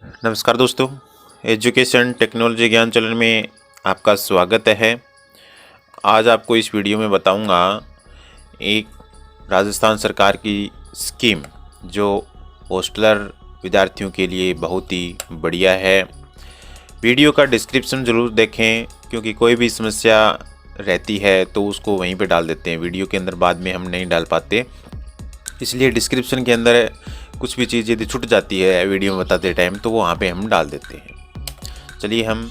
नमस्कार दोस्तों, education technology ज्ञान चैनल में आपका स्वागत है। आज आपको इस वीडियो में बताऊंगा एक राजस्थान सरकार की स्कीम जो हॉस्टलर विद्यार्थियों के लिए बहुत ही बढ़िया है। वीडियो का डिस्क्रिप्शन ज़रूर देखें, क्योंकि कोई भी समस्या रहती है तो उसको वहीं पे डाल देते हैं, वीडियो के अंदर बाद में हम नहीं डाल पाते। इसलिए डिस्क्रिप्शन के अंदर कुछ भी चीज़ यदि छूट जाती है वीडियो में बताते टाइम तो वो वहाँ पे हम डाल देते हैं। चलिए हम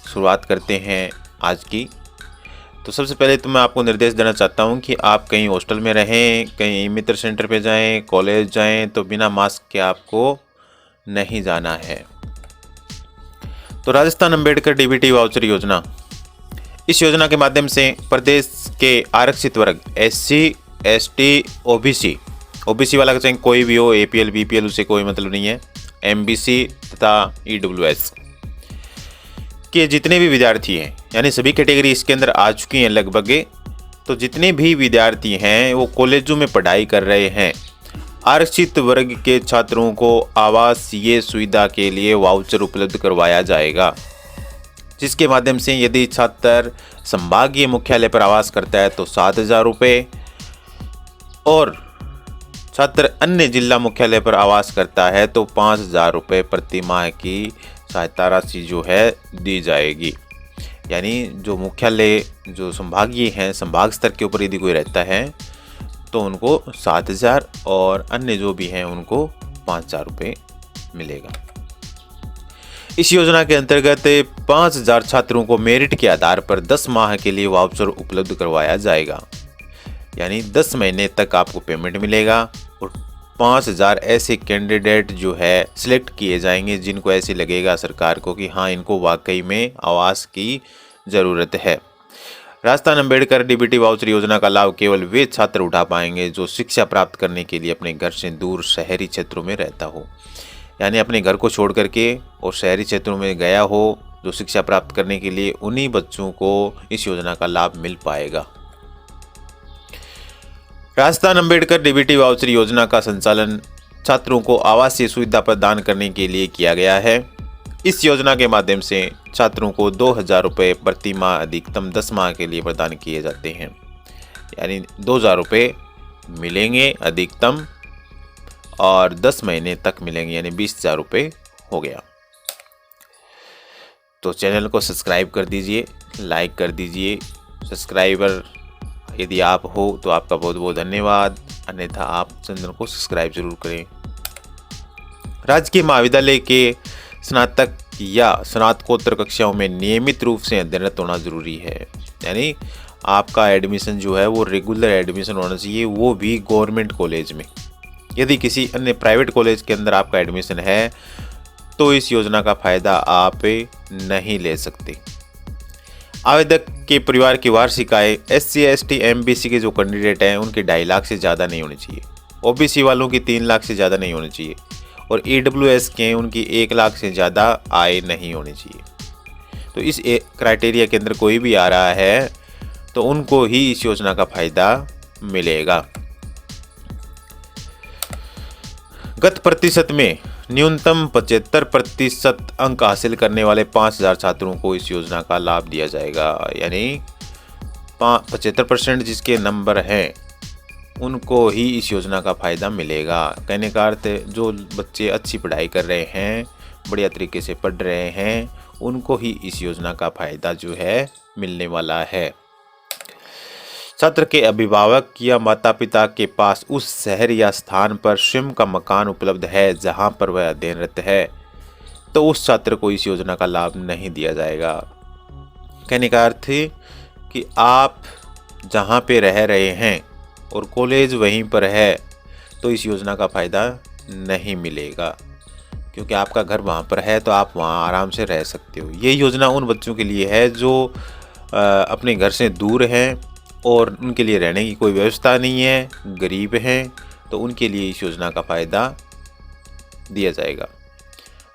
शुरुआत करते हैं आज की। तो सबसे पहले तो मैं आपको निर्देश देना चाहता हूँ कि आप कहीं हॉस्टल में रहें, कहीं मित्र सेंटर पे जाएं, कॉलेज जाएं, तो बिना मास्क के आपको नहीं जाना है। तो राजस्थान अम्बेडकर डीबीटी वाउचर योजना, इस योजना के माध्यम से प्रदेश के आरक्षित वर्ग SC, ST, ओबीसी वाला चाहे कोई भी हो, APL, BPL, उसे कोई मतलब नहीं है, MBC तथा EWS के जितने भी विद्यार्थी हैं, यानी सभी कैटेगरी इसके अंदर आ चुकी हैं लगभग। तो जितने भी विद्यार्थी हैं वो कॉलेजों में पढ़ाई कर रहे हैं, आरक्षित वर्ग के छात्रों को आवासीय सुविधा के लिए वाउचर उपलब्ध करवाया जाएगा, जिसके माध्यम से यदि छात्र संभागीय मुख्यालय पर आवास करता है तो 7,000 रुपये, और छात्र अन्य जिला मुख्यालय पर आवास करता है तो 5,000 रुपये प्रति माह की सहायता राशि जो है दी जाएगी। यानी जो मुख्यालय जो संभागीय हैं, संभाग स्तर के ऊपर यदि कोई रहता है तो उनको 7,000 और अन्य जो भी हैं उनको 5,000 रुपये मिलेगा। इस योजना के अंतर्गत 5,000 छात्रों को मेरिट के आधार पर 10 माह के लिए वाउचर उपलब्ध करवाया जाएगा। यानी 10 महीने तक आपको पेमेंट मिलेगा, और 5,000 ऐसे कैंडिडेट जो है सिलेक्ट किए जाएंगे जिनको ऐसे लगेगा सरकार को कि हाँ, इनको वाकई में आवास की ज़रूरत है। राजस्थान अम्बेडकर डीबीटी वाउचर योजना का लाभ केवल वे छात्र उठा पाएंगे जो शिक्षा प्राप्त करने के लिए अपने घर से दूर शहरी क्षेत्रों में रहता हो, यानी अपने घर को छोड़ करके और शहरी क्षेत्रों में गया हो जो शिक्षा प्राप्त करने के लिए, उन्हीं बच्चों को इस योजना का लाभ मिल पाएगा। राजस्थान अम्बेडकर डीबीटी वाउचर योजना का संचालन छात्रों को आवासीय सुविधा प्रदान करने के लिए किया गया है। इस योजना के माध्यम से छात्रों को 2,000 रुपये प्रति माह अधिकतम 10 माह के लिए प्रदान किए जाते हैं, यानी 2,000 रुपये मिलेंगे अधिकतम, और 10 महीने तक मिलेंगे, यानी 20,000 रुपये हो गया। तो चैनल को सब्सक्राइब कर दीजिए, लाइक कर दीजिए। सब्सक्राइबर यदि आप हो तो आपका बहुत बहुत धन्यवाद, अन्यथा आप चैनल को सब्सक्राइब जरूर करें। राजकीय महाविद्यालय के स्नातक या स्नातकोत्तर कक्षाओं में नियमित रूप से अध्ययनरत होना जरूरी है, यानी आपका एडमिशन जो है वो रेगुलर एडमिशन होना चाहिए, वो भी गवर्नमेंट कॉलेज में। यदि किसी अन्य प्राइवेट कॉलेज के अंदर आपका एडमिशन है तो इस योजना का फ़ायदा आप नहीं ले सकते। आवेदक के परिवार की वार्षिक आय SC, ST, MBC के जो कैंडिडेट हैं उनके 2.5 लाख से ज़्यादा नहीं होनी चाहिए, OBC वालों की 3 लाख से ज़्यादा नहीं होनी चाहिए, और EWS के उनकी 1 लाख से ज़्यादा आय नहीं होनी चाहिए। तो इस क्राइटेरिया के अंदर कोई भी आ रहा है तो उनको ही इस योजना का फ़ायदा मिलेगा। गत प्रतिशत में न्यूनतम 75% अंक हासिल करने वाले 5,000 छात्रों को इस योजना का लाभ दिया जाएगा, यानी 75% जिसके नंबर हैं उनको ही इस योजना का फ़ायदा मिलेगा। कहने का अर्थ जो बच्चे अच्छी पढ़ाई कर रहे हैं, बढ़िया तरीके से पढ़ रहे हैं, उनको ही इस योजना का फ़ायदा जो है मिलने वाला है। छात्र के अभिभावक या माता पिता के पास उस शहर या स्थान पर स्वयं का मकान उपलब्ध है जहां पर वह अध्ययनरत है, तो उस छात्र को इस योजना का लाभ नहीं दिया जाएगा। कहने का अर्थ है कि आप जहां पे रह रहे हैं और कॉलेज वहीं पर है तो इस योजना का फ़ायदा नहीं मिलेगा, क्योंकि आपका घर वहां पर है तो आप वहां आराम से रह सकते हो। ये योजना उन बच्चों के लिए है जो अपने घर से दूर हैं और उनके लिए रहने की कोई व्यवस्था नहीं है, गरीब हैं, तो उनके लिए इस योजना का फ़ायदा दिया जाएगा।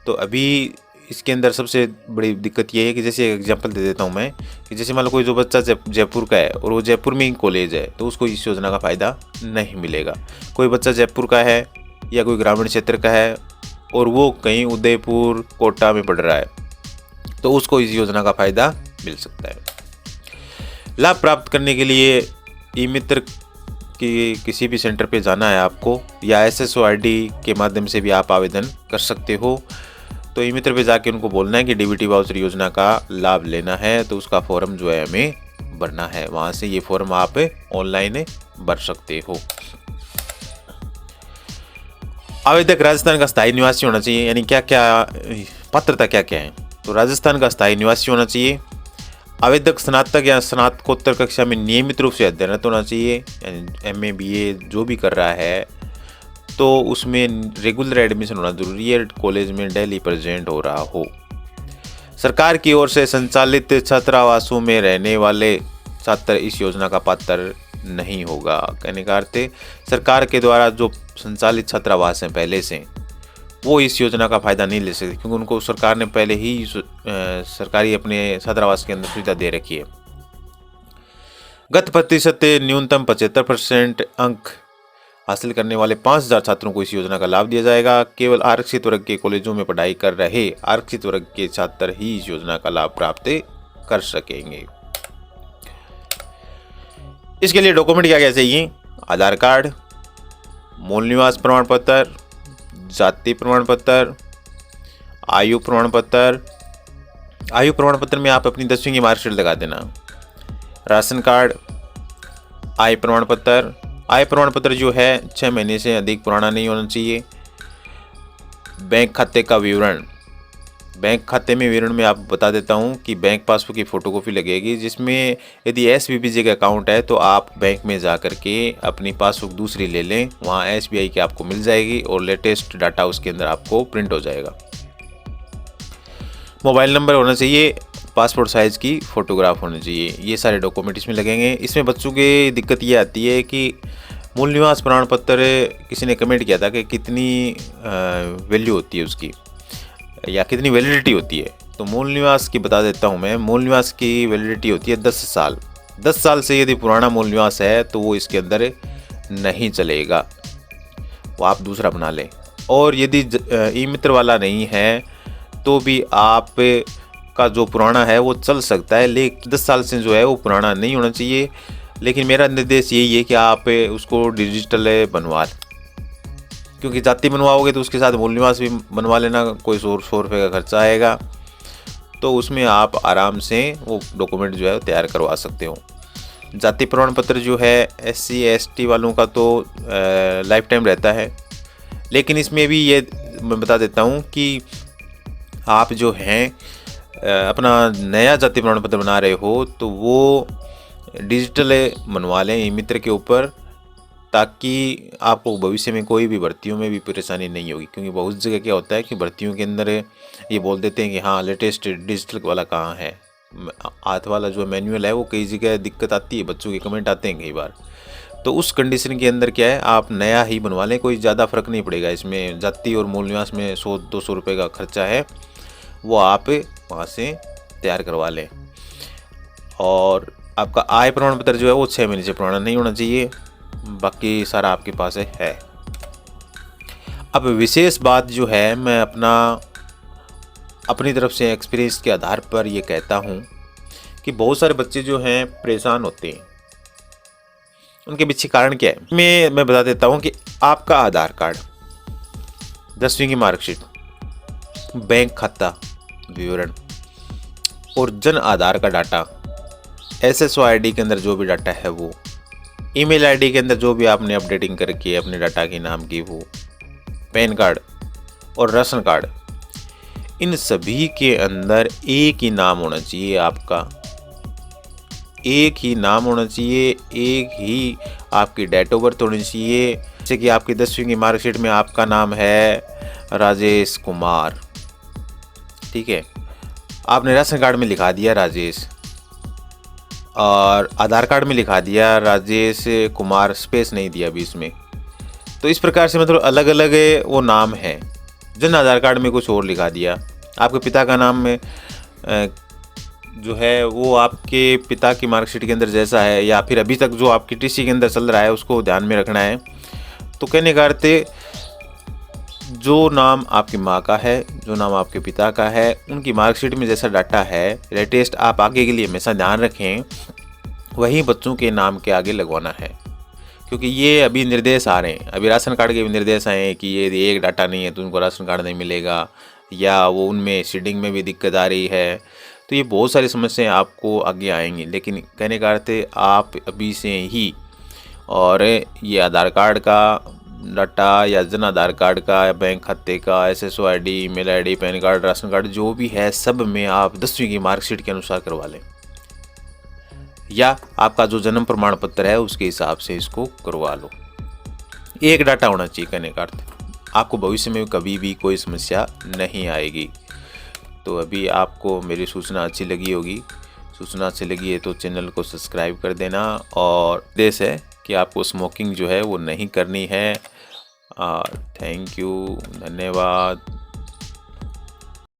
तो अभी इसके अंदर सबसे बड़ी दिक्कत ये है कि जैसे एग्जांपल दे देता हूँ मैं, कि जैसे मान लो कोई जो बच्चा जयपुर का है और वो जयपुर में ही कॉलेज है तो उसको इस योजना का फ़ायदा नहीं मिलेगा। कोई बच्चा जयपुर का है या कोई ग्रामीण क्षेत्र का है और वो कहीं उदयपुर कोटा में पढ़ रहा है, तो उसको इस योजना का फ़ायदा मिल सकता है। लाभ प्राप्त करने के लिए ई मित्र कि किसी भी सेंटर पे जाना है आपको, या SSOID के माध्यम से भी आप आवेदन कर सकते हो। तो ई मित्र पे जाके उनको बोलना है कि DBT वाउचर योजना का लाभ लेना है, तो उसका फॉर्म जो है हमें भरना है। वहाँ से ये फॉर्म आप ऑनलाइन भर सकते हो। आवेदक राजस्थान का स्थायी निवासी होना चाहिए। यानी क्या क्या पात्रता क्या क्या है, तो राजस्थान का स्थायी निवासी होना चाहिए। आवेदक स्नातक या स्नातकोत्तर कक्षा में नियमित रूप से अध्ययनरत होना चाहिए, यानी MA BA जो भी कर रहा है तो उसमें रेगुलर एडमिशन होना जरूरी है, कॉलेज में डेली प्रेजेंट हो रहा हो। सरकार की ओर से संचालित छात्रावासों में रहने वाले छात्र इस योजना का पात्र नहीं होगा। कहने का अर्थ है, सरकार के द्वारा जो संचालित छात्रावास हैं पहले से, वो इस योजना का फ़ायदा नहीं ले सकते, क्योंकि उनको सरकार ने पहले ही सरकारी अपने छात्रावास के अंदर सुविधा दे रखी है। गत प्रतिशत न्यूनतम 75% अंक हासिल करने वाले 5000 छात्रों को इस योजना का लाभ दिया जाएगा। केवल आरक्षित वर्ग के कॉलेजों में पढ़ाई कर रहे आरक्षित वर्ग के छात्र ही इस योजना का लाभ प्राप्त कर सकेंगे। इसके लिए डॉक्यूमेंट क्या क्या चाहिए? आधार कार्ड, मूल निवास प्रमाण पत्र, जाति प्रमाण पत्र, आयु प्रमाण पत्र। आयु प्रमाण पत्र में आप अपनी 10वीं की मार्कशीट लगा देना। राशन कार्ड, आय प्रमाण पत्र। आय प्रमाण पत्र जो है 6 महीने से अधिक पुराना नहीं होना चाहिए। बैंक खाते का विवरण। बैंक खाते में विवरण में आप बता देता हूं कि बैंक पासबुक की फ़ोटोकॉपी लगेगी, जिसमें यदि SBBJ का अकाउंट है तो आप बैंक में जा कर के अपनी पासबुक दूसरी ले लें, वहाँ SBI की आपको मिल जाएगी और लेटेस्ट डाटा उसके अंदर आपको प्रिंट हो जाएगा। मोबाइल नंबर होना चाहिए, पासपोर्ट साइज़ की फ़ोटोग्राफ होनी चाहिए। ये सारे डॉक्यूमेंट इसमें लगेंगे। इसमें बच्चों की दिक्कत ये आती है कि मूल निवास प्रमाण पत्र, किसी ने कमेंट किया था कि कितनी वैल्यू होती है उसकी, या कितनी वैलिडिटी होती है। तो मूल निवास की बता देता हूँ मैं। मूल निवास की वैलिडिटी होती है 10 साल। 10 साल से यदि पुराना मूल निवास है तो वो इसके अंदर नहीं चलेगा, वो आप दूसरा बना लें। और यदि ई मित्र वाला नहीं है तो भी आप का जो पुराना है वो चल सकता है, लेकिन 10 साल से जो है वो पुराना नहीं होना चाहिए। लेकिन मेरा निर्देश यही है कि आप उसको डिजिटल बनवा लें, क्योंकि जाति बनवाओगे तो उसके साथ मूल निवास भी बनवा लेना, कोई 100 रुपये का खर्चा आएगा, तो उसमें आप आराम से वो डॉक्यूमेंट जो है तैयार करवा सकते हो। जाति प्रमाण पत्र जो है SC ST वालों का तो लाइफ टाइम रहता है, लेकिन इसमें भी ये मैं बता देता हूँ कि आप जो हैं अपना नया जाति प्रमाण पत्र बना रहे हो तो वो डिजिटल बनवा लें ई मित्र के ऊपर, ताकि आपको भविष्य में कोई भी भर्तियों में भी परेशानी नहीं होगी। क्योंकि बहुत जगह क्या होता है कि भर्तियों के अंदर ये बोल देते हैं कि हाँ लेटेस्ट डिजिटल वाला कहाँ है, हाथ वाला जो मैनुअल है वो कई जगह दिक्कत आती है, बच्चों के कमेंट आते हैं कई बार। तो उस कंडीशन के अंदर क्या है, आप नया ही बनवा लें, कोई ज़्यादा फ़र्क नहीं पड़ेगा इसमें। जाति और मूल निवास में 100-200 रुपये का खर्चा है, वो आप वहाँ से तैयार करवा लें। और आपका आय प्रमाण पत्र जो है वो 6 महीने से पुराना नहीं होना चाहिए, बाकी सारा आपके पास है। अब विशेष बात जो है, मैं अपनी तरफ से एक्सपीरियंस के आधार पर ये कहता हूँ कि बहुत सारे बच्चे जो हैं परेशान होते हैं। उनके पीछे कारण क्या है मैं बता देता हूँ कि आपका आधार कार्ड, 10वीं की मार्कशीट, बैंक खाता विवरण और जन आधार का डाटा, SSOID के अंदर जो भी डाटा है वो, ईमेल ID के अंदर जो भी आपने अपडेटिंग करके अपने डाटा के नाम की वो, पैन कार्ड और राशन कार्ड, इन सभी के अंदर एक ही नाम होना चाहिए आपका, एक ही नाम होना चाहिए, एक ही आपकी डेट ऑफ बर्थ होनी चाहिए। जैसे कि आपकी 10वीं की मार्कशीट में आपका नाम है राजेश कुमार, ठीक है, आपने राशन कार्ड में लिखा दिया राजेश और आधार कार्ड में लिखा दिया राजेश कुमार, स्पेस नहीं दिया बीच में। तो इस प्रकार से मतलब अलग अलग वो नाम है। जन आधार कार्ड में कुछ और लिखा दिया, आपके पिता का नाम में जो है वो आपके पिता की मार्कशीट के अंदर जैसा है, या फिर अभी तक जो आपकी TC के अंदर चल रहा है उसको ध्यान में रखना है। तो कहने का अर्थ जो नाम आपकी माँ का है, जो नाम आपके पिता का है, उनकी मार्कशीट में जैसा डाटा है लेटेस्ट, आप आगे के लिए हमेशा ध्यान रखें वही बच्चों के नाम के आगे लगवाना है। क्योंकि ये अभी निर्देश आ रहे हैं, अभी राशन कार्ड के भी निर्देश आए हैं कि ये एक डाटा नहीं है तो उनको राशन कार्ड नहीं मिलेगा, या वो उनमें सीडिंग में भी दिक्कत आ रही है। तो ये बहुत सारी समस्याएं आपको आगे आएंगी, लेकिन कहने का अर्थ है आप अभी से ही, और ये आधार कार्ड का डाटा या जन आधार कार्ड का या बैंक खाते का SSO ID, email ID, pan card, ration card जो भी है सब में आप 10वीं की मार्कशीट के अनुसार करवा लें, या आपका जो जन्म प्रमाण पत्र है उसके हिसाब से इसको करवा लो। एक डाटा होना चाहिए कहने का अर्थ, आपको भविष्य में कभी भी कोई समस्या नहीं आएगी। तो अभी आपको मेरी सूचना अच्छी लगी होगी, सूचना अच्छी लगी है तो चैनल को सब्सक्राइब कर देना, और देश है कि आपको स्मोकिंग जो है वो नहीं करनी है। थैंक यू, धन्यवाद।